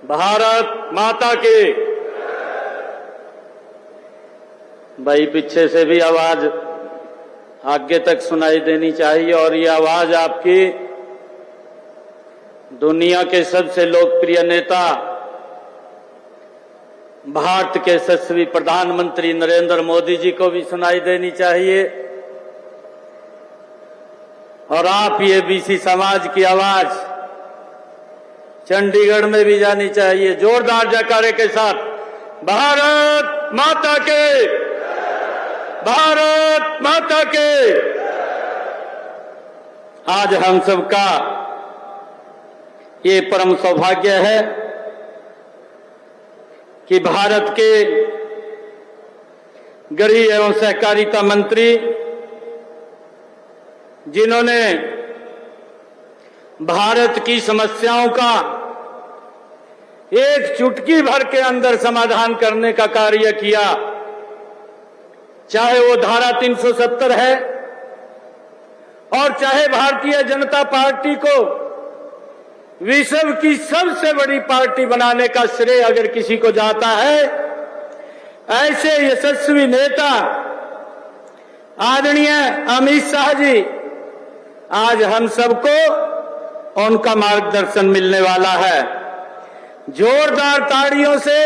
भारत माता की। भाई पीछे से भी आवाज आगे तक सुनाई देनी चाहिए। और ये आवाज आपकी दुनिया के सबसे लोकप्रिय नेता, भारत के यशस्वी प्रधानमंत्री नरेंद्र मोदी जी को भी सुनाई देनी चाहिए। और आप ये बीसी समाज की आवाज चंडीगढ़ में भी जानी चाहिए जोरदार जयकारे के साथ। भारत माता के, भारत माता के। आज हम सबका ये परम सौभाग्य है कि भारत के गृह एवं सहकारिता मंत्री, जिन्होंने भारत की समस्याओं का एक चुटकी भर के अंदर समाधान करने का कार्य किया, चाहे वो धारा 370 है और चाहे भारतीय जनता पार्टी को विश्व की सबसे बड़ी पार्टी बनाने का श्रेय अगर किसी को जाता है, ऐसे यशस्वी नेता आदरणीय अमित शाह जी, आज हम सबको उनका मार्गदर्शन मिलने वाला है। जोरदार ताड़ियों से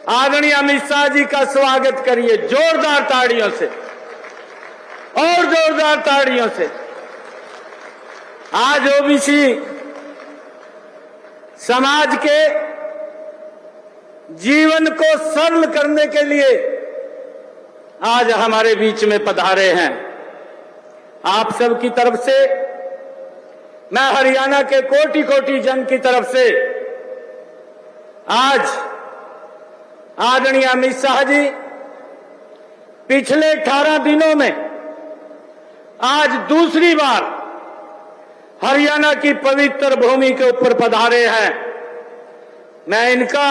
आदरणीय अमित शाह जी का स्वागत करिए, जोरदार ताड़ियों से और जोरदार ताड़ियों से। आज ओबीसी समाज के जीवन को सरल करने के लिए आज हमारे बीच में पधारे हैं। आप सब की तरफ से, मैं हरियाणा के कोटि कोटि जन की तरफ से आज आदरणीय अमित शाह जी पिछले 18 दिनों में आज दूसरी बार हरियाणा की पवित्र भूमि के ऊपर पधारे हैं। मैं इनका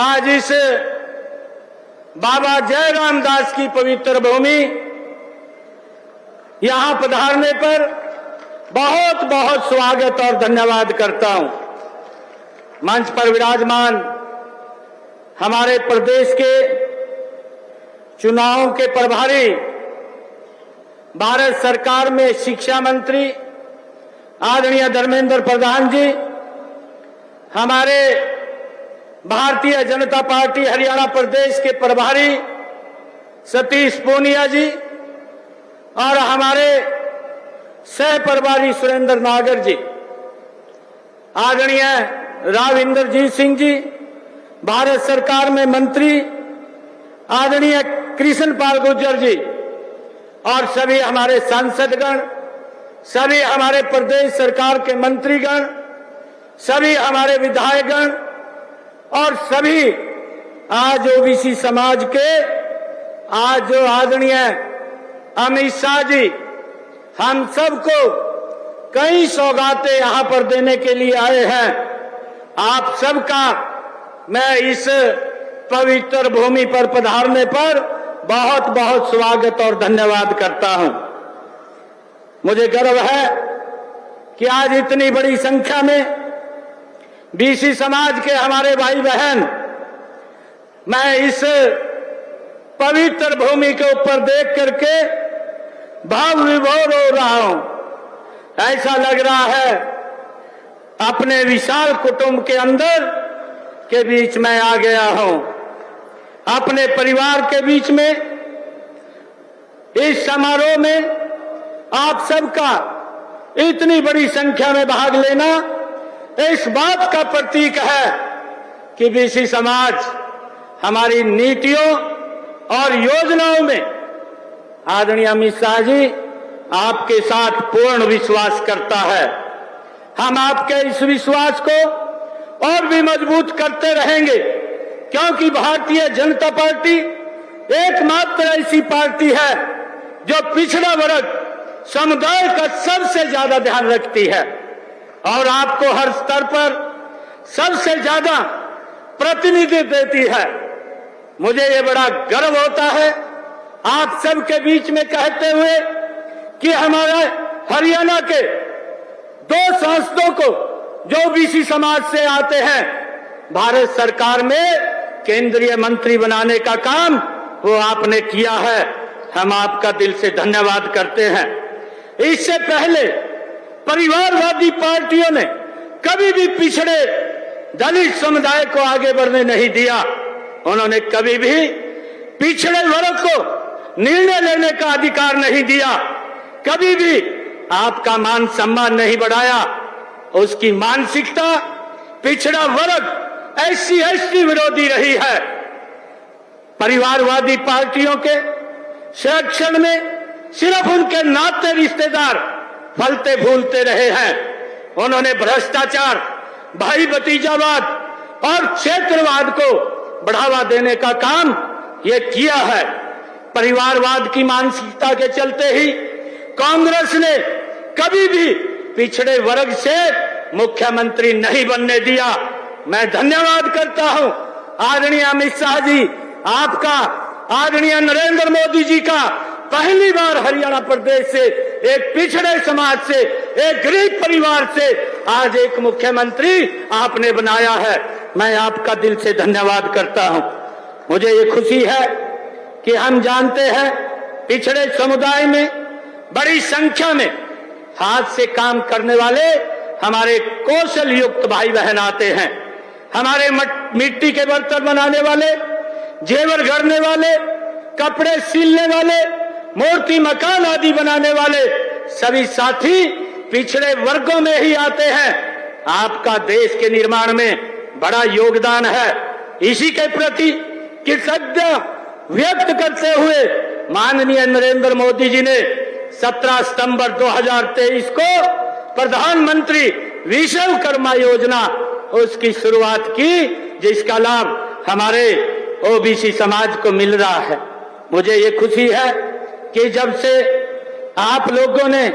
आज इस बाबा जयराम दास की पवित्र भूमि यहां पधारने पर बहुत बहुत स्वागत और धन्यवाद करता हूं। मंच पर विराजमान हमारे प्रदेश के चुनावों के प्रभारी, भारत सरकार में शिक्षा मंत्री आदरणीय धर्मेंद्र प्रधान जी, हमारे भारतीय जनता पार्टी हरियाणा प्रदेश के प्रभारी सतीश पूनिया जी और हमारे सह प्रभारी सुरेंद्र नागर जी, आदरणीय राव इंद्रजीत सिंह जी, भारत सरकार में मंत्री आदरणीय कृष्ण पाल गुर्जर जी और सभी हमारे सांसदगण, सभी हमारे प्रदेश सरकार के मंत्रीगण, सभी हमारे विधायकगण और सभी आज ओबीसी समाज के आज जो आदरणीय अमित शाह जी हम सबको कई सौगातें यहां पर देने के लिए आए हैं। आप सबका मैं इस पवित्र भूमि पर पधारने पर बहुत बहुत स्वागत और धन्यवाद करता हूं। मुझे गर्व है कि आज इतनी बड़ी संख्या में बीसी समाज के हमारे भाई बहन, मैं इस पवित्र भूमि के ऊपर देख करके भाव विभोर हो रहा हूं। ऐसा लग रहा है अपने विशाल कुटुंब के अंदर के बीच में आ गया हूं, अपने परिवार के बीच में। इस समारोह में आप सबका इतनी बड़ी संख्या में भाग लेना इस बात का प्रतीक है कि बीसी समाज हमारी नीतियों और योजनाओं में आदरणीय अमित शाह जी आपके साथ पूर्ण विश्वास करता है। हम आपके इस विश्वास को और भी मजबूत करते रहेंगे, क्योंकि भारतीय जनता पार्टी एकमात्र ऐसी पार्टी है जो पिछड़ा वर्ग समुदाय का सबसे ज्यादा ध्यान रखती है और आपको हर स्तर पर सबसे ज्यादा प्रतिनिधित्व देती है। मुझे ये बड़ा गर्व होता है आप सबके बीच में कहते हुए कि हमारे हरियाणा के 2 सांसदों को जो ओबीसी समाज से आते हैं, भारत सरकार में केंद्रीय मंत्री बनाने का काम वो आपने किया है। हम आपका दिल से धन्यवाद करते हैं। इससे पहले परिवारवादी पार्टियों ने कभी भी पिछड़े दलित समुदाय को आगे बढ़ने नहीं दिया। उन्होंने कभी भी पिछड़े वर्ग को निर्णय लेने का अधिकार नहीं दिया, कभी भी आपका मान सम्मान नहीं बढ़ाया। उसकी मानसिकता पिछड़ा वर्ग एससी विरोधी रही है। परिवारवादी पार्टियों के संरक्षण में सिर्फ उनके नाते रिश्तेदार फलते फूलते रहे हैं। उन्होंने भ्रष्टाचार, भाई भतीजावाद और क्षेत्रवाद को बढ़ावा देने का काम ये किया है। परिवारवाद की मानसिकता के चलते ही कांग्रेस ने कभी भी पिछड़े वर्ग से मुख्यमंत्री नहीं बनने दिया। मैं धन्यवाद करता हूं आदरणीय अमित शाह जी आपका, आदरणीय नरेंद्र मोदी जी का। पहली बार हरियाणा प्रदेश से, एक पिछड़े समाज से, एक गरीब परिवार से आज एक मुख्यमंत्री आपने बनाया है। मैं आपका दिल से धन्यवाद करता हूं। मुझे ये खुशी है कि हम जानते हैं पिछड़े समुदाय में बड़ी संख्या में हाथ से काम करने वाले हमारे कौशल युक्त भाई बहन आते हैं। हमारे मिट्टी के बर्तन बनाने वाले, जेवर गढ़ने वाले, कपड़े सिलने वाले, मूर्ति मकान आदि बनाने वाले सभी साथी पिछड़े वर्गों में ही आते हैं। आपका देश के निर्माण में बड़ा योगदान है। इसी के प्रति कृतज्ञता व्यक्त करते हुए माननीय नरेंद्र मोदी जी ने 17 सितंबर 2023 को प्रधानमंत्री विश्वकर्मा योजना उसकी शुरुआत की, जिसका लाभ हमारे ओबीसी समाज को मिल रहा है। मुझे ये खुशी है कि जब से आप लोगों ने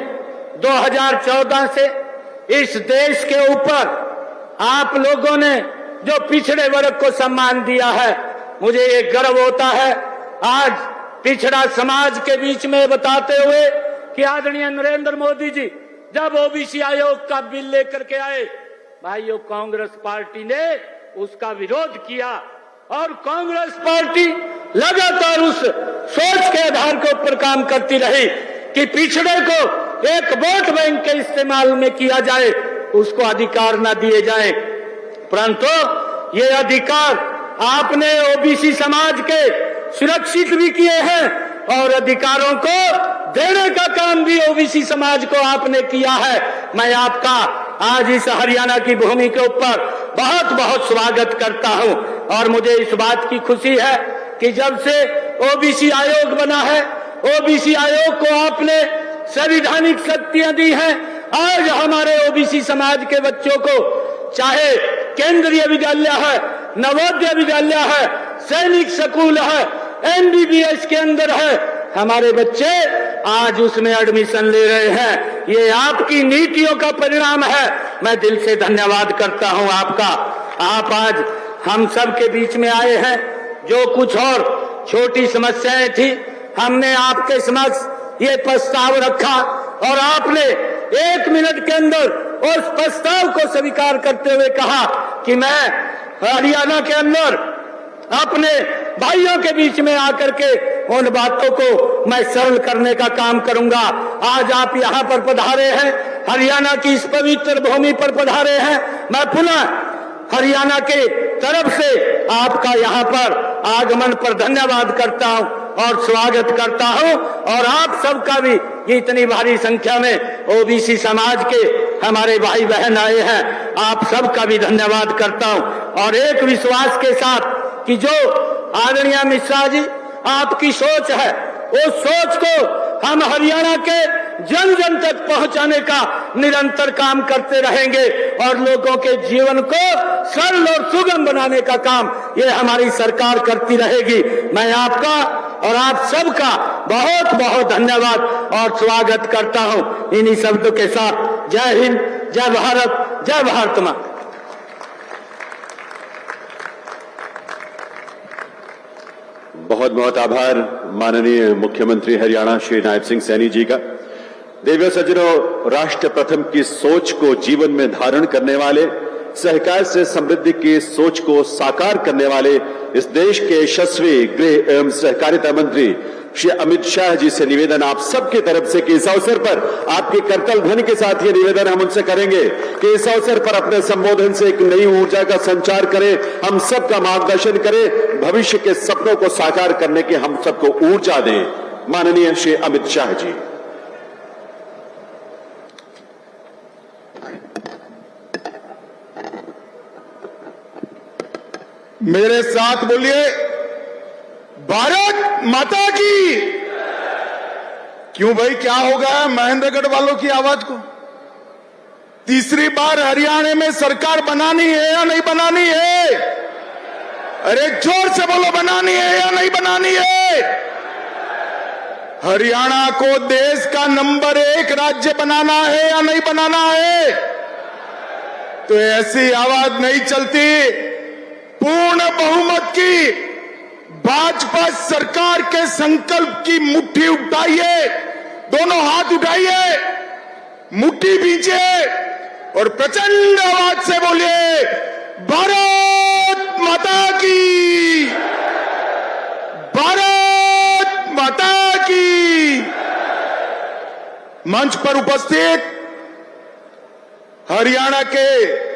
2014 से इस देश के ऊपर आप लोगों ने जो पिछड़े वर्ग को सम्मान दिया है, मुझे ये गर्व होता है आज पिछड़ा समाज के बीच में बताते हुए कि आदरणीय नरेंद्र मोदी जी जब ओबीसी आयोग का बिल लेकर के आए, भाइयों कांग्रेस पार्टी ने उसका विरोध किया और कांग्रेस पार्टी लगातार उस सोच के आधार के ऊपर काम करती रही कि पिछड़े को एक वोट बैंक के इस्तेमाल में किया जाए, उसको अधिकार न दिए जाए। परंतु ये अधिकार आपने ओबीसी समाज के सुरक्षित भी किए हैं और अधिकारों को देने का काम भी ओबीसी समाज को आपने किया है। मैं आपका आज इस हरियाणा की भूमि के ऊपर बहुत बहुत स्वागत करता हूं और मुझे इस बात की खुशी है कि जब से ओबीसी आयोग बना है, ओबीसी आयोग को आपने संवैधानिक शक्तियां दी हैं। आज हमारे ओबीसी समाज के बच्चों को चाहे केंद्रीय विद्यालय है, नवोदय विद्यालय है, सैनिक स्कूल है, एमबीबीएस के अंदर है, हमारे बच्चे आज उसमें एडमिशन ले रहे हैं। ये आपकी नीतियों का परिणाम है। मैं दिल से धन्यवाद करता हूं आपका। आप आज हम सब के बीच में आए हैं। जो कुछ और छोटी समस्याएं थी, हमने आपके समक्ष ये प्रस्ताव रखा और आपने 1 मिनट के अंदर उस प्रस्ताव को स्वीकार करते हुए कहा कि मैं हरियाणा के अंदर अपने भाइयों के बीच में आकर के उन बातों को मैं सरल करने का काम करूंगा। आज आप यहाँ पर पधारे हैं, हरियाणा की इस पवित्र भूमि पर पधारे हैं। मैं पुनः हरियाणा के तरफ से आपका यहाँ पर आगमन पर धन्यवाद करता हूँ और स्वागत करता हूँ और आप सबका भी इतनी भारी संख्या में ओबीसी समाज के हमारे भाई बहन आए हैं, आप सबका भी धन्यवाद करता हूँ और एक विश्वास के साथ कि जो आदरणीय मिश्रा जी आपकी सोच है, उस सोच को हम हरियाणा के जन जन तक पहुंचाने का निरंतर काम करते रहेंगे और लोगों के जीवन को सरल और सुगम बनाने का काम ये हमारी सरकार करती रहेगी। मैं आपका और आप सबका बहुत बहुत धन्यवाद और स्वागत करता हूं। इन्हीं शब्दों के साथ जय हिंद, जय भारत, जय भारत मां। बहुत बहुत आभार माननीय मुख्यमंत्री हरियाणा श्री नायब सिंह सैनी जी का। देवियों सज्जनों, राष्ट्र प्रथम की सोच को जीवन में धारण करने वाले, सहकार से समृद्धि की सोच को साकार करने वाले इस देश के यशस्वी गृह एवं सहकारिता मंत्री श्री अमित शाह जी से निवेदन आप सबकी तरफ से कि इस अवसर पर आपकी करतल ध्वनि के साथ ये निवेदन हम उनसे करेंगे कि इस अवसर पर अपने संबोधन से एक नई ऊर्जा का संचार करें, हम सबका मार्गदर्शन करें, भविष्य के सपनों को साकार करने की हम सबको ऊर्जा दें। माननीय श्री अमित शाह जी। मेरे साथ बोलिए, भारत माता की। क्यों भाई, क्या हो गया महेंद्रगढ़ वालों की आवाज को? तीसरी बार हरियाणा में सरकार बनानी है या नहीं बनानी है? अरे जोर से बोलो, बनानी है या नहीं बनानी है? हरियाणा को देश का नंबर 1 राज्य बनाना है या नहीं बनाना है? तो ऐसी आवाज नहीं चलती। पूर्ण बहुमत की भाजपा सरकार के संकल्प की मुट्ठी उठाइए, दोनों हाथ उठाइए, मुट्ठी भींचिए और प्रचंड आवाज से बोलिए, भारत माता की, भारत माता की। मंच पर उपस्थित हरियाणा के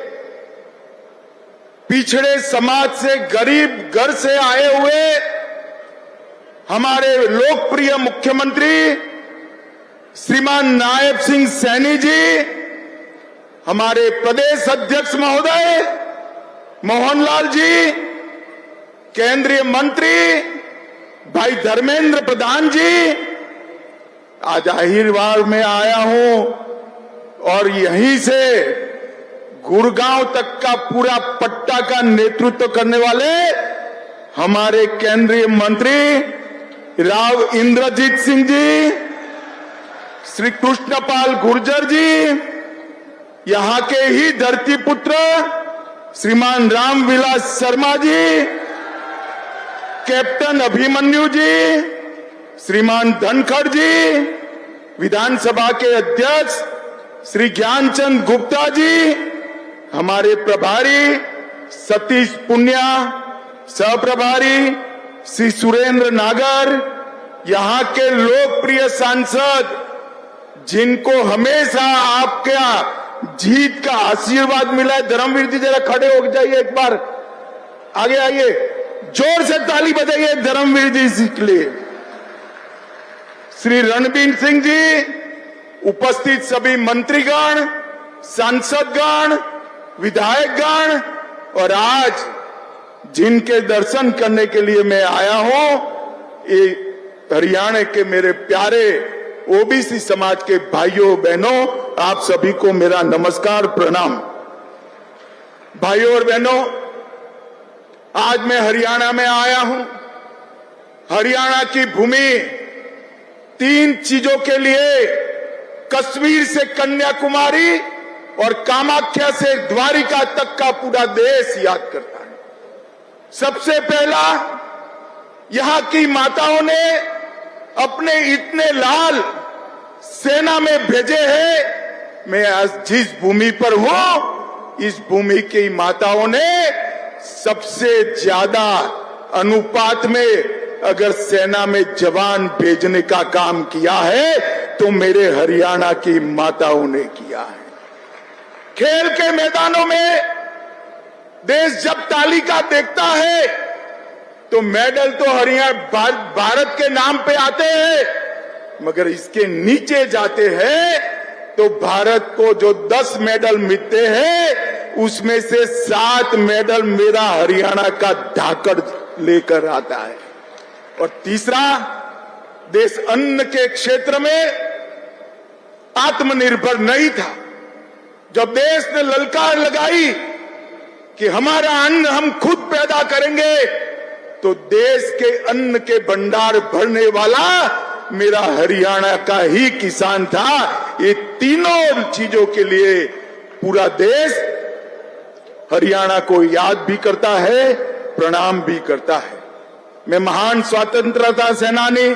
पिछड़े समाज से, गरीब घर से आए हुए हमारे लोकप्रिय मुख्यमंत्री श्रीमान नायब सिंह सैनी जी, हमारे प्रदेश अध्यक्ष महोदय मोहनलाल जी, केंद्रीय मंत्री भाई धर्मेंद्र प्रधान जी, आज अहिरवार में आया हूं और यहीं से गुड़गांव तक का पूरा पट्टा का नेतृत्व करने वाले हमारे केंद्रीय मंत्री राव इंद्रजीत सिंह जी, श्री कृष्णपाल गुर्जर जी, यहां के ही धरती पुत्र श्रीमान रामविलास शर्मा जी, कैप्टन अभिमन्यु जी, श्रीमान धनखड़ जी, विधानसभा के अध्यक्ष श्री ज्ञानचंद गुप्ता जी, हमारे प्रभारी सतीश पुनिया, सहप्रभारी श्री सुरेंद्र नागर, यहां के लोकप्रिय सांसद जिनको हमेशा आपका जीत का आशीर्वाद मिला है, धर्मवीर जी जरा खड़े हो जाइए, एक बार आगे आइए, जोर से ताली बजाइए धर्मवीर जी के लिए। श्री रणबीर सिंह जी, उपस्थित सभी मंत्रीगण, सांसदगण, विधायकगण और आज जिनके दर्शन करने के लिए मैं आया हूं, ये हरियाणा के मेरे प्यारे ओबीसी समाज के भाइयों बहनों, आप सभी को मेरा नमस्कार, प्रणाम। भाइयों और बहनों, आज मैं हरियाणा में आया हूं। हरियाणा की भूमि 3 चीजों के लिए, कश्मीर से कन्याकुमारी और कामाख्या से द्वारिका तक का पूरा देश याद करता है। सबसे पहला, यहां की माताओं ने अपने इतने लाल सेना में भेजे हैं। मैं आज जिस भूमि पर हूं, इस भूमि की माताओं ने सबसे ज्यादा अनुपात में अगर सेना में जवान भेजने का काम किया है तो मेरे हरियाणा की माताओं ने किया है। खेल के मैदानों में देश जब तालिका देखता है तो मेडल तो हरियाणा भारत के नाम पे आते हैं, मगर इसके नीचे जाते हैं तो भारत को जो 10 मेडल मिलते हैं उसमें से 7 मेडल मेरा हरियाणा का धाकड़ लेकर आता है। और तीसरा, देश अन्न के क्षेत्र में आत्मनिर्भर नहीं था। जब देश ने ललकार लगाई कि हमारा अन्न हम खुद पैदा करेंगे, तो देश के अन्न के भंडार भरने वाला मेरा हरियाणा का ही किसान था। ये तीनों चीजों के लिए पूरा देश हरियाणा को याद भी करता है, प्रणाम भी करता है। मैं महान स्वतंत्रता सेनानी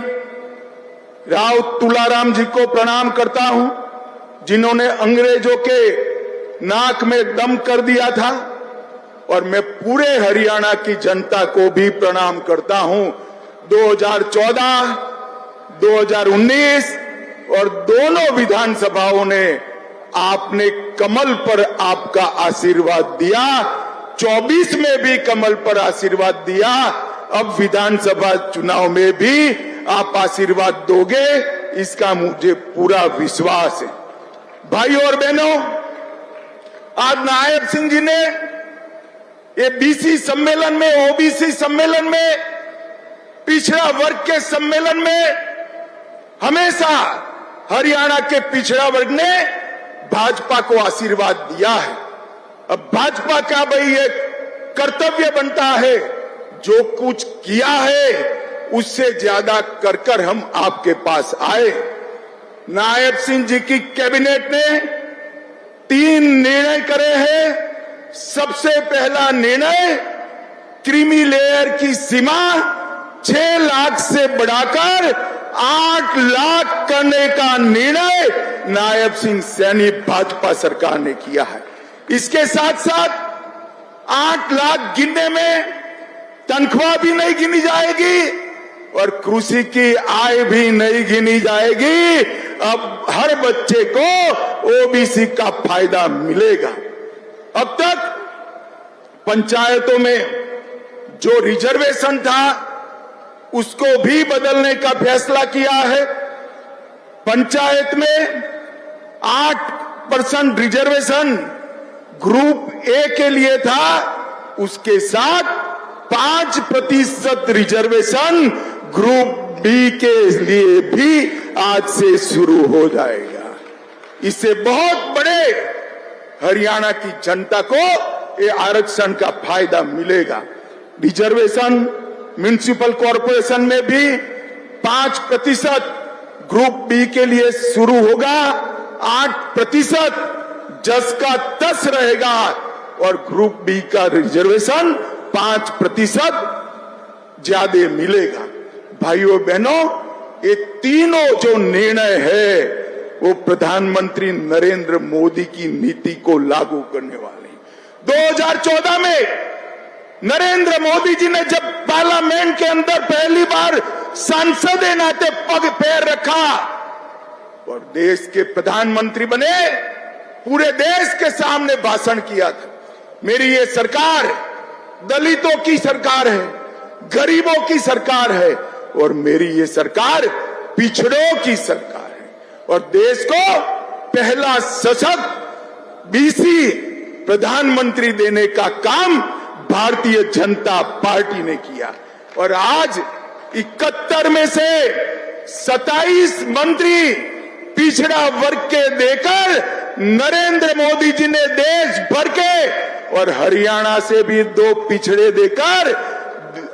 राव तुलाराम जी को प्रणाम करता हूं, जिन्होंने अंग्रेजों के नाक में दम कर दिया था। और मैं पूरे हरियाणा की जनता को भी प्रणाम करता हूं। 2014, 2019 और दोनों विधानसभाओं ने आपने कमल पर आपका आशीर्वाद दिया, 24 में भी कमल पर आशीर्वाद दिया, अब विधानसभा चुनाव में भी आप आशीर्वाद दोगे, इसका मुझे पूरा विश्वास है। भाइयों और बहनों, आज नायब सिंह जी ने ये बीसी सम्मेलन में, ओबीसी सम्मेलन में, पिछड़ा वर्ग के सम्मेलन में हमेशा हरियाणा के पिछड़ा वर्ग ने भाजपा को आशीर्वाद दिया है। अब भाजपा का भाई ये कर्तव्य बनता है, जो कुछ किया है उससे ज्यादा कर कर हम आपके पास आए। नायब सिंह जी की कैबिनेट ने 3 निर्णय करे हैं। सबसे पहला निर्णय, क्रीमी लेयर की सीमा 6 लाख से बढ़ाकर 8 लाख करने का निर्णय नायब सिंह सैनी भाजपा सरकार ने किया है। इसके साथ साथ 8 लाख गिनने में तनख्वाह भी नहीं गिनी जाएगी और कृषि की आय भी नहीं गिनी जाएगी। अब हर बच्चे को ओबीसी का फायदा मिलेगा। अब तक पंचायतों में जो रिजर्वेशन था उसको भी बदलने का फैसला किया है। पंचायत में 8% रिजर्वेशन ग्रुप ए के लिए था, उसके साथ 5% रिजर्वेशन ग्रुप बी के लिए भी आज से शुरू हो जाएगा। इससे बहुत बड़े हरियाणा की जनता को ये आरक्षण का फायदा मिलेगा। रिजर्वेशन म्युनिसिपल कॉरपोरेशन में भी 5% ग्रुप बी के लिए शुरू होगा, 8% जस का तस रहेगा और ग्रुप बी का रिजर्वेशन 5% ज्यादा मिलेगा। भाइयों बहनों, ये तीनों जो निर्णय है वो प्रधानमंत्री नरेंद्र मोदी की नीति को लागू करने वाले। 2014 में नरेंद्र मोदी जी ने जब पार्लियामेंट के अंदर पहली बार सांसद के नाते पग पैर रखा और देश के प्रधानमंत्री बने, पूरे देश के सामने भाषण किया था, मेरी ये सरकार दलितों की सरकार है, गरीबों की सरकार है और मेरी ये सरकार पिछड़ों की सरकार है और देश को पहला सशक्त बीसी प्रधानमंत्री देने का काम भारतीय जनता पार्टी ने किया। और आज 71 में से 27 मंत्री पिछड़ा वर्ग के देकर नरेंद्र मोदी जी ने देश भर के और हरियाणा से भी 2 पिछड़े देकर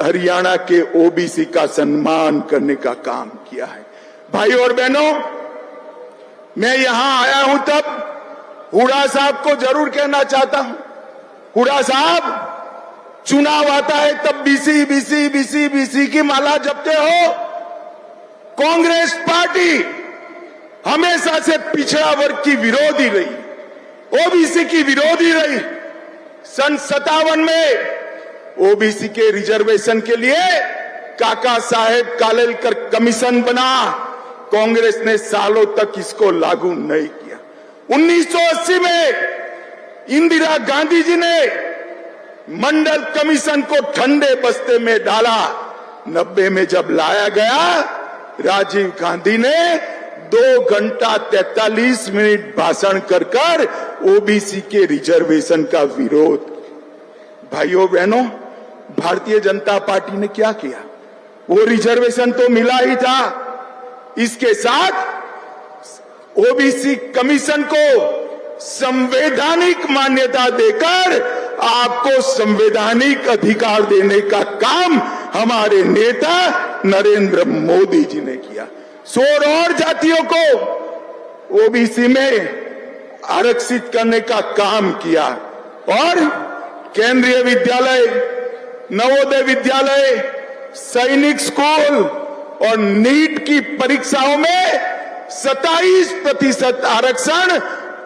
हरियाणा के ओबीसी का सम्मान करने का काम किया है। भाइयों और बहनों, मैं यहां आया हूं तब हुड्डा साहब को जरूर कहना चाहता हूं, हुड्डा साहब, चुनाव आता है तब बीसी बीसी बीसी बीसी की माला जपते हो। कांग्रेस पार्टी हमेशा से पिछड़ा वर्ग की विरोधी रही, ओबीसी की विरोधी रही। सन 57 में ओबीसी के रिजर्वेशन के लिए काका साहेब कालेलकर कमीशन बना, कांग्रेस ने सालों तक इसको लागू नहीं किया। 1980 में इंदिरा गांधी जी ने मंडल कमीशन को ठंडे बस्ते में डाला। 90 में जब लाया गया, राजीव गांधी ने 2 घंटा 43 मिनट भाषण कर ओबीसी के रिजर्वेशन का विरोध। भाइयों बहनों, भारतीय जनता पार्टी ने क्या किया? वो रिजर्वेशन तो मिला ही था, इसके साथ ओबीसी कमीशन को संवैधानिक मान्यता देकर आपको संवैधानिक अधिकार देने का काम हमारे नेता नरेंद्र मोदी जी ने किया। 16 और जातियों को ओबीसी में आरक्षित करने का काम किया और केंद्रीय विद्यालय, नवोदय विद्यालय, सैनिक स्कूल, और नीट की परीक्षाओं में 27% आरक्षण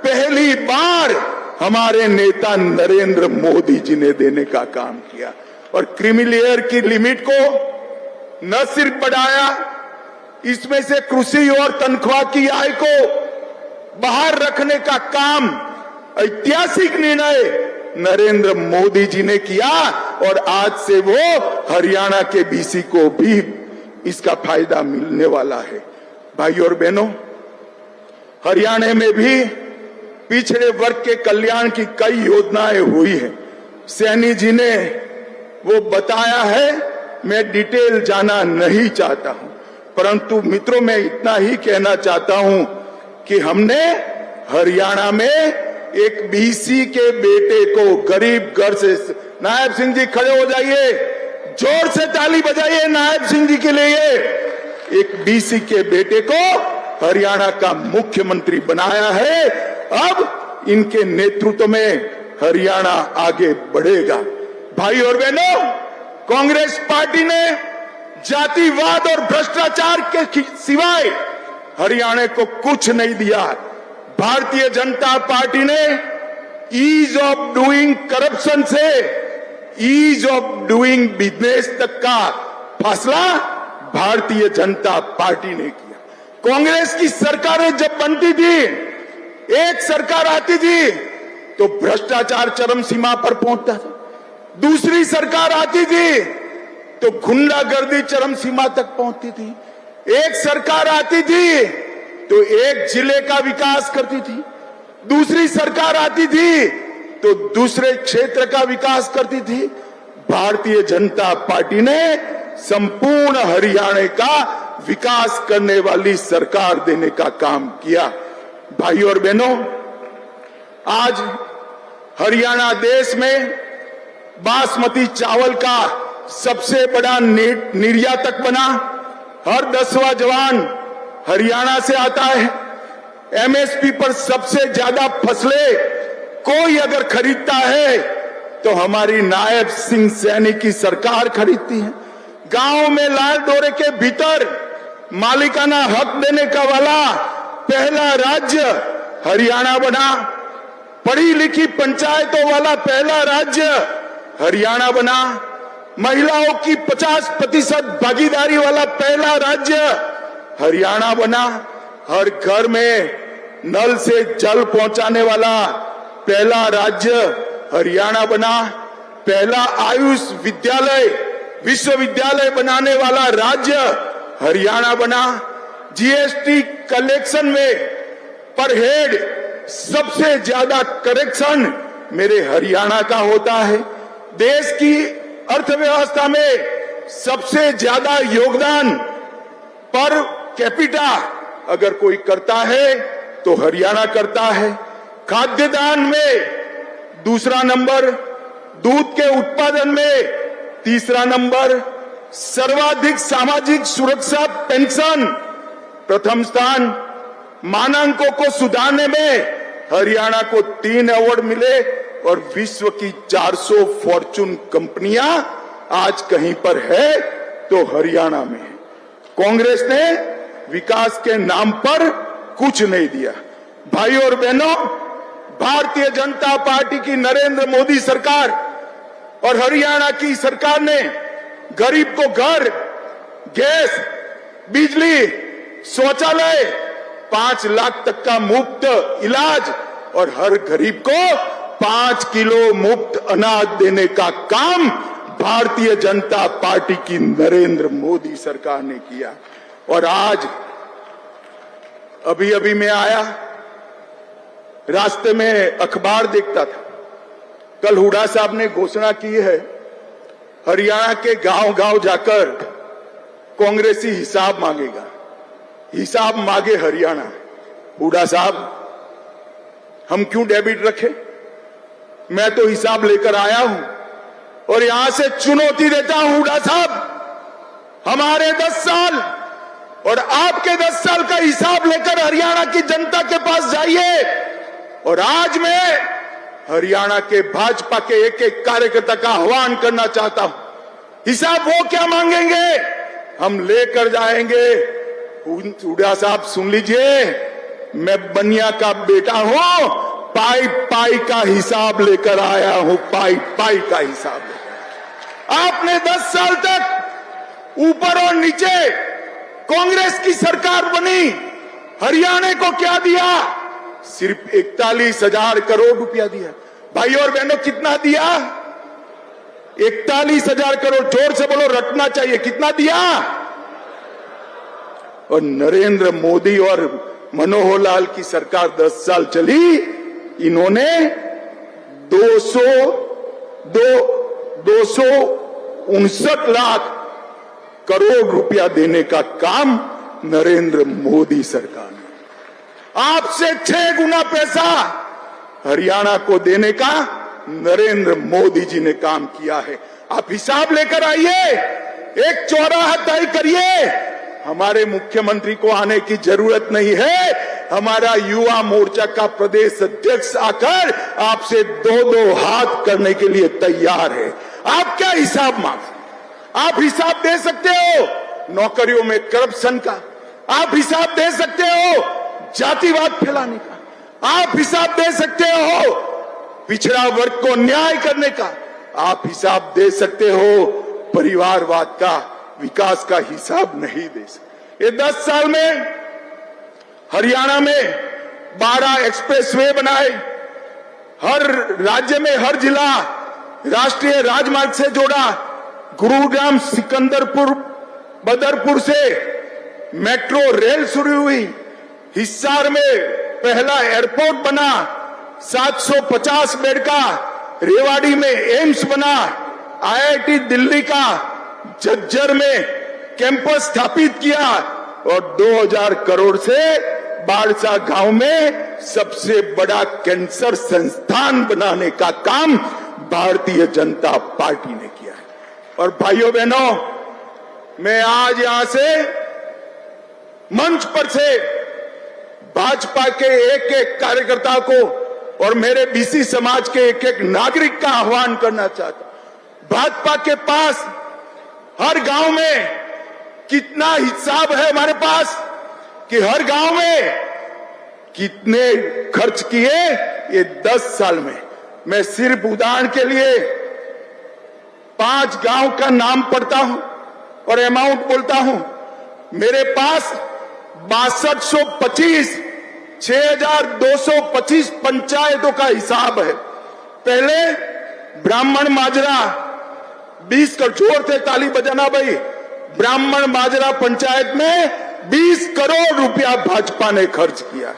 पहली बार हमारे नेता नरेंद्र मोदी जी ने देने का काम किया। और क्रीमी लेयर की लिमिट को न सिर्फ बढ़ाया, इसमें से कृषि और तनख्वाह की आय को बाहर रखने का काम ऐतिहासिक निर्णय नरेंद्र मोदी जी ने किया और आज से वो हरियाणा के बीसी को भी इसका फायदा मिलने वाला है। भाई और बहनों, हरियाणा में भी पिछड़े वर्ग के कल्याण की कई योजनाएं हुई है। सैनी जी ने वो बताया है, मैं डिटेल जाना नहीं चाहता हूं, परंतु मित्रों मैं इतना ही कहना चाहता हूं कि हमने हरियाणा में एक बीसी के बेटे को गरीब घर से, नायब सिंह जी खड़े हो जाइए, जोर से ताली बजाइए नायब सिंह जी के लिए। एक बीसी के बेटे को हरियाणा का मुख्यमंत्री बनाया है। अब इनके नेतृत्व में हरियाणा आगे बढ़ेगा। भाई और बहनों, कांग्रेस पार्टी ने जातिवाद और भ्रष्टाचार के सिवाय हरियाणा को कुछ नहीं दिया। भारतीय जनता पार्टी ने ईज ऑफ डूइंग करप्शन से ईज ऑफ डूइंग बिजनेस तक का फैसला भारतीय जनता पार्टी ने किया। कांग्रेस की सरकारें जब बनती थी, एक सरकार आती थी तो भ्रष्टाचार चरम सीमा पर पहुंचता था, दूसरी सरकार आती थी तो गुंडागर्दी चरम सीमा तक पहुंचती थी, एक सरकार आती थी तो एक जिले का विकास करती थी, दूसरी सरकार आती थी तो दूसरे क्षेत्र का विकास करती थी। भारतीय जनता पार्टी ने संपूर्ण हरियाणा का विकास करने वाली सरकार देने का काम किया। भाई और बहनों, आज हरियाणा देश में बासमती चावल का सबसे बड़ा निर्यातक बना। हर 10वां जवान हरियाणा से आता है। एमएसपी पर सबसे ज्यादा फसलें कोई अगर खरीदता है तो हमारी नायब सिंह सैनी की सरकार खरीदती है। गांव में लाल डोरे के भीतर मालिकाना हक देने का वाला पहला राज्य हरियाणा बना। पढ़ी लिखी पंचायतों वाला पहला राज्य हरियाणा बना। महिलाओं की 50% भागीदारी वाला पहला राज्य हरियाणा बना। हर घर में नल से जल पहुंचाने वाला पहला राज्य हरियाणा बना। पहला आयुष विद्यालय विश्वविद्यालय बनाने वाला राज्य हरियाणा बना। जीएसटी कलेक्शन में पर हेड सबसे ज्यादा करेक्शन मेरे हरियाणा का होता है। देश की अर्थव्यवस्था में सबसे ज्यादा योगदान पर कैपिटा अगर कोई करता है तो हरियाणा करता है। खाद्यदान में दूसरा नंबर, दूध के उत्पादन में तीसरा नंबर, सर्वाधिक सामाजिक सुरक्षा पेंशन प्रथम स्थान। मानांकों को सुधारने में हरियाणा को 3 अवार्ड मिले और विश्व की 400 फॉर्चून कंपनियां आज कहीं पर है तो हरियाणा में है। कांग्रेस ने विकास के नाम पर कुछ नहीं दिया। भाई और बहनों, भारतीय जनता पार्टी की नरेंद्र मोदी सरकार और हरियाणा की सरकार ने गरीब को घर, गैस, बिजली, शौचालय, 5 लाख तक का मुफ्त इलाज और हर गरीब को 5 किलो मुफ्त अनाज देने का काम भारतीय जनता पार्टी की नरेंद्र मोदी सरकार ने किया। और आज अभी मैं आया, रास्ते में अखबार देखता था, कल हुड्डा साहब ने घोषणा की है हरियाणा के गांव-गांव जाकर कांग्रेसी हिसाब मांगेगा। हिसाब मांगे हरियाणा। हुड्डा साहब, हम क्यों डेबिट रखें? मैं तो हिसाब लेकर आया हूं और यहां से चुनौती देता हूं हुड्डा साहब, हमारे 10 साल और आपके 10 साल का हिसाब लेकर हरियाणा की जनता के पास जाइए। और आज मैं हरियाणा के भाजपा के एक एक कार्यकर्ता का आह्वान करना चाहता हूं, हिसाब वो क्या मांगेंगे? हम लेकर जाएंगे। हुड्डा साहब सुन लीजिए, मैं बनिया का बेटा हूं, पाई पाई का हिसाब लेकर आया हूं, पाई पाई का हिसाब लेकर। आपने 10 साल तक ऊपर और नीचे कांग्रेस की सरकार बनी, हरियाणा को क्या दिया? सिर्फ 41,000 करोड़ रुपया दिया। भाई और बहनों, कितना दिया? 41,000 करोड़। जोर से बोलो, रटना चाहिए। कितना दिया? और नरेंद्र मोदी और मनोहर लाल की सरकार 10 साल चली, इन्होंने 259 लाख करोड़ रुपया देने का काम नरेंद्र मोदी सरकार ने। आपसे 6 गुना पैसा हरियाणा को देने का नरेंद्र मोदी जी ने काम किया है। आप हिसाब लेकर आइए, एक चौराहा तय करिए। हमारे मुख्यमंत्री को आने की जरूरत नहीं है। हमारा युवा मोर्चा का प्रदेश अध्यक्ष आकर आपसे 2-2 हाथ करने के लिए तैयार है। आप क्या हिसाब मांग? आप हिसाब दे सकते हो नौकरियों में करप्शन का, आप हिसाब दे सकते हो जातिवाद फैलाने का, आप हिसाब दे सकते हो पिछड़ा वर्ग को न्याय करने का, आप हिसाब दे सकते हो परिवारवाद का, विकास का हिसाब नहीं दे सकते। ये 10 साल में हरियाणा में 12 एक्सप्रेसवे बनाए, हर राज्य में हर जिला राष्ट्रीय राजमार्ग से जोड़ा, गुरुग्राम सिकंदरपुर बदरपुर से मेट्रो रेल शुरू हुई, हिसार में पहला एयरपोर्ट बना, 750 बेड का, रेवाड़ी में एम्स बना, IIT दिल्ली का झज्जर में कैंपस स्थापित किया और 2000 करोड़ से बाड़सा गांव में सबसे बड़ा कैंसर संस्थान बनाने का काम भारतीय जनता पार्टी ने किया है। और भाइयों बहनों, मैं आज यहां से मंच पर से भाजपा के एक एक कार्यकर्ता को और मेरे बीसी समाज के एक एक नागरिक का आह्वान करना चाहता हूं। भाजपा के पास हर गांव में कितना हिसाब है हमारे पास कि हर गांव में कितने खर्च किए ये 10 साल में। मैं सिर्फ उदाहरण के लिए 5 गांव का नाम पढ़ता हूं और अमाउंट बोलता हूं। मेरे पास 6225 6225 पंचायतों का हिसाब है। पहले ब्राह्मण माजरा 20 करोड़, जोर थे ताली बजाना भाई। ब्राह्मण माजरा पंचायत में 20 करोड़ रुपया भाजपा ने खर्च किया।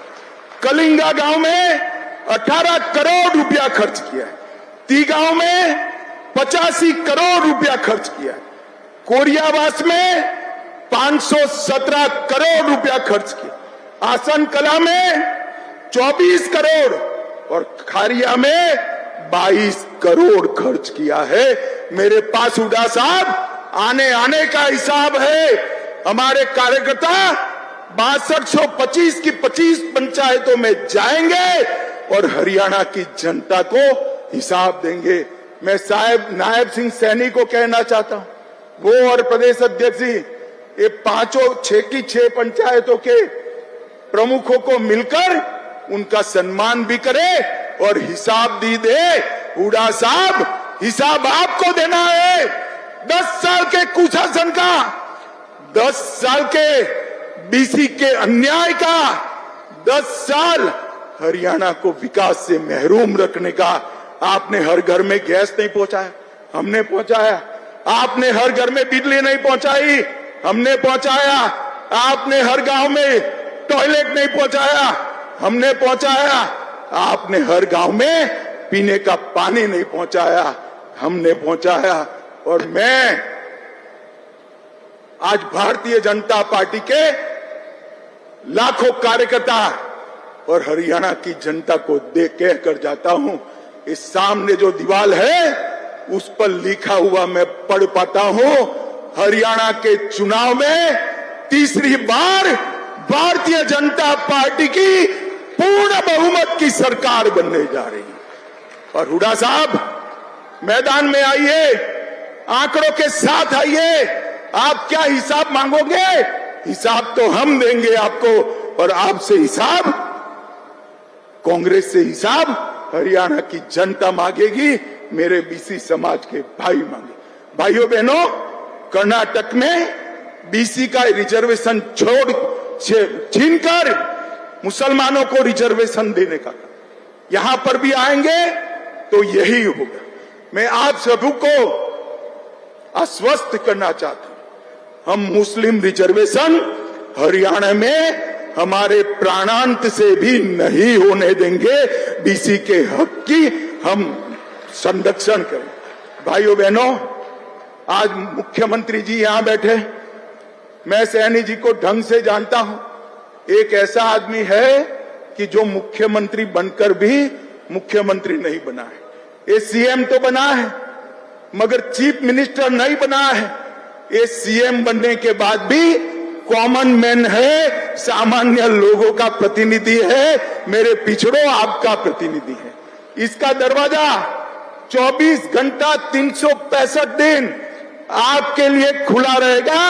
कलिंगा गांव में 18 करोड़ रुपया खर्च किया। ती गांव में 85 करोड़ रुपया खर्च किया। कोरियावास में 517 करोड़ रुपया खर्च किया। आसन कला में 24 करोड़ और खारिया में 22 करोड़ खर्च किया है। मेरे पास हुड्डा साहब आने का हिसाब है। हमारे कार्यकर्ता 6225 की 25 पंचायतों में जाएंगे और हरियाणा की जनता को हिसाब देंगे। मैं साहब नायब सिंह सैनी को कहना चाहता हूं, वो और प्रदेश अध्यक्ष जी ये 6 पंचायतों के प्रमुखों को मिलकर उनका सम्मान भी करे और हिसाब दे। हुड्डा साहब, हिसाब आपको देना है 10 साल के कुशासन का, 10 साल के बीसी के अन्याय का, 10 साल हरियाणा को विकास से महरूम रखने का। आपने हर घर में गैस नहीं पहुंचाया, हमने पहुंचाया। आपने हर घर में बिजली नहीं पहुंचाई, हमने पहुंचाया। आपने हर गांव में टॉयलेट नहीं पहुंचाया, हमने पहुंचाया। आपने हर गांव में पीने का पानी नहीं पहुंचाया, हमने पहुंचाया। और मैं आज भारतीय जनता पार्टी के लाखों कार्यकर्ता और हरियाणा की जनता को देख कहकर जाता हूं, इस सामने जो दीवार है उस पर लिखा हुआ मैं पढ़ पाता हूं, हरियाणा के चुनाव में तीसरी बार भारतीय जनता पार्टी की पूर्ण बहुमत की सरकार बनने जा रही है। और हुड्डा साहब, मैदान में आइए, आंकड़ों के साथ आइए। आप क्या हिसाब मांगोगे? हिसाब तो हम देंगे आपको, और आपसे हिसाब, कांग्रेस से हिसाब हरियाणा की जनता मांगेगी, मेरे बीसी समाज के भाई मांगे। भाइयों बहनों, कर्नाटक में बीसी का रिजर्वेशन छीनकर मुसलमानों को रिजर्वेशन देने का, यहां पर भी आएंगे तो यही होगा। मैं आप सभी को आश्वस्त करना चाहता हूं, हम मुस्लिम रिजर्वेशन हरियाणा में हमारे प्राणांत से भी नहीं होने देंगे। बीसी के हक की हम संरक्षण करें। भाइयों बहनों, आज मुख्यमंत्री जी यहां बैठे, मैं सैनी जी को ढंग से जानता हूं। एक ऐसा आदमी है कि जो मुख्यमंत्री बनकर भी मुख्यमंत्री नहीं बना है। ये सीएम तो बना है मगर चीफ मिनिस्टर नहीं बना है। ये सीएम बनने के बाद भी कॉमन मैन है, सामान्य लोगों का प्रतिनिधि है, मेरे पिछड़ों आपका प्रतिनिधि है। इसका दरवाजा 24 घंटा 365 दिन आपके लिए खुला रहेगा,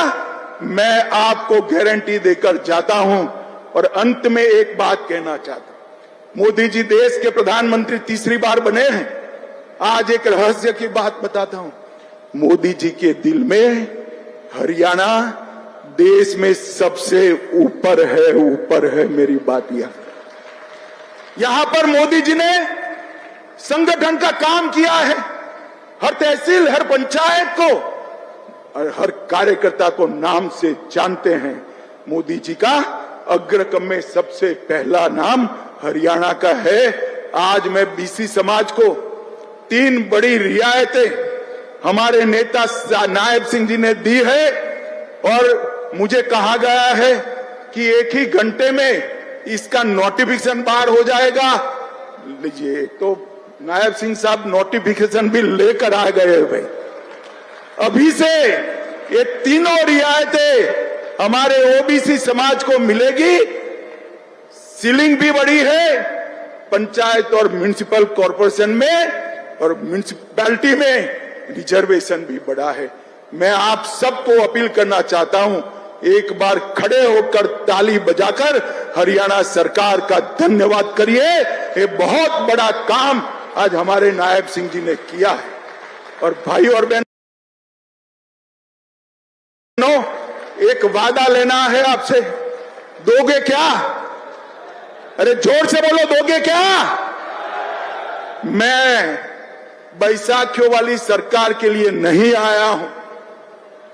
मैं आपको गारंटी देकर जाता हूं। और अंत में एक बात कहना चाहता हूं, मोदी जी देश के प्रधानमंत्री तीसरी बार बने हैं। आज एक रहस्य की बात बताता हूं, मोदी जी के दिल में हरियाणा देश में सबसे ऊपर है। मेरी बात यहां पर मोदी जी ने संगठन का काम किया है। हर तहसील, हर पंचायत को और हर कार्यकर्ता को नाम से जानते हैं। मोदी जी का अग्रक्रम में सबसे पहला नाम हरियाणा का है। आज मैं बीसी समाज को 3 बड़ी रियायतें हमारे नेता नायब सिंह जी ने दी है, और मुझे कहा गया है कि 1 ही घंटे में इसका नोटिफिकेशन बाहर हो जाएगा। लीजिए, तो नायब सिंह साहब नोटिफिकेशन भी लेकर आ गए भाई। अभी से ये तीनों रियायतें हमारे ओबीसी समाज को मिलेगी। सीलिंग भी बड़ी है पंचायत और म्युनिसिपल कॉर्पोरेशन में, और म्युनिसिपैलिटी में रिजर्वेशन भी बड़ा है। मैं आप सबको अपील करना चाहता हूं, एक बार खड़े होकर ताली बजाकर हरियाणा सरकार का धन्यवाद करिए। ये बहुत बड़ा काम आज हमारे नायब सिंह जी ने किया है। और भाइयों और बहनों, एक वादा लेना है आपसे, दोगे क्या? अरे जोर से बोलो, दोगे क्या? मैं बैसाखियों वाली सरकार के लिए नहीं आया हूं।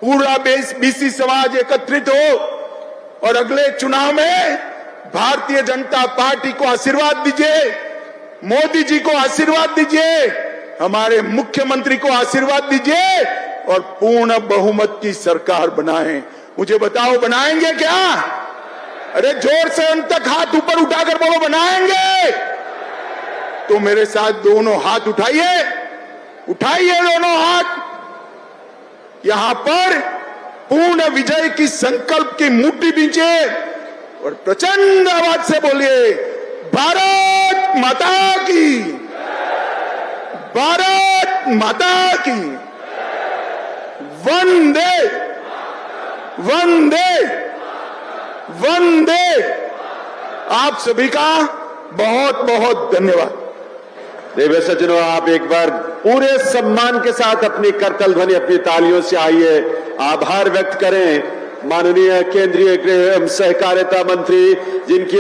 पूरा बीसी समाज एकत्रित हो और अगले चुनाव में भारतीय जनता पार्टी को आशीर्वाद दीजिए, मोदी जी को आशीर्वाद दीजिए, हमारे मुख्यमंत्री को आशीर्वाद दीजिए और पूर्ण बहुमत की सरकार बनाएं। मुझे बताओ, बनाएंगे क्या? अरे जोर से अंत तक हाथ ऊपर उठाकर बोलो, बनाएंगे। तो मेरे साथ दोनों हाथ उठाइए, उठाइए दोनों हाथ। यहां पर पूर्ण विजय की संकल्प की मुट्ठी बींचे और प्रचंड आवाज से बोलिए, भारत माता की, भारत माता की, वंदे वंदे वंदे। आप सभी का बहुत बहुत धन्यवाद। देवी सज्जनों, आप एक बार पूरे सम्मान के साथ अपनी करतल ध्वनि, अपनी तालियों से आइए, आभार व्यक्त करें माननीय केंद्रीय गृह एवं सहकारिता मंत्री, जिनकी